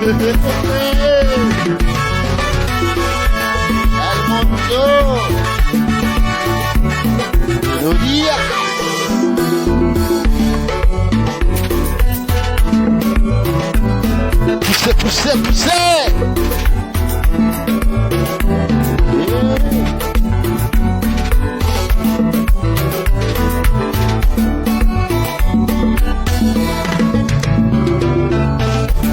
Almondo. Melodia. Poussez, poussez, poussez.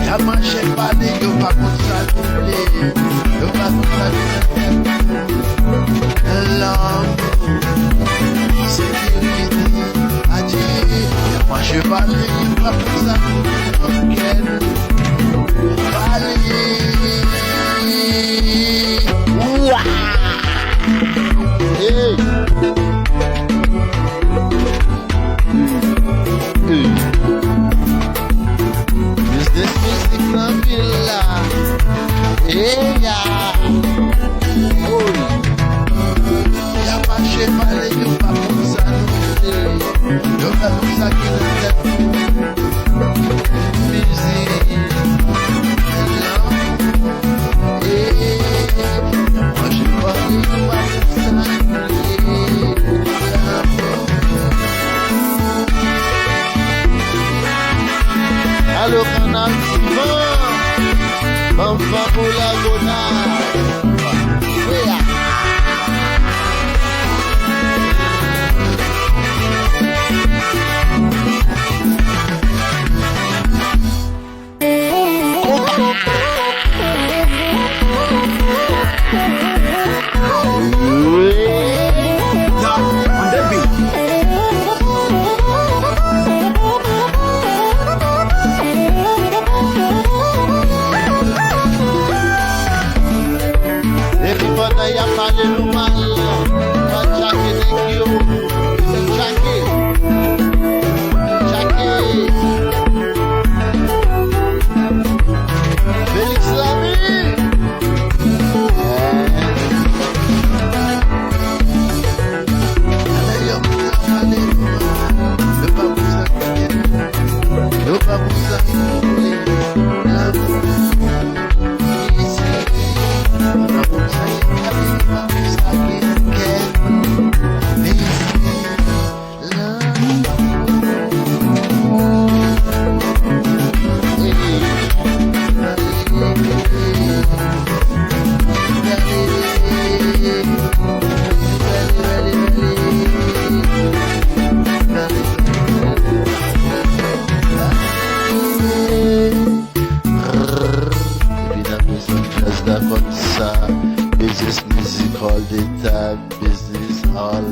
Y'a marché parler, y'a pas qu'on s'allume, y'a pas qu'on s'allume. L'amour, sécurité, adieu. Y'a marché parler, y'a pas qu'on s'allume. Parler. Ouah. Hey. Business music la villa. Hey ya. Oh. Y'a pas chez Palais, y'a pas pour ça nous. Y'a pas pour ça qui nous tête. Musique. Allo canal suivant, Bamba pour la gonade. Yeah. Y'a pas de mal, pas chaque négio, chaque, Félix Lamy. Business music all the time, business all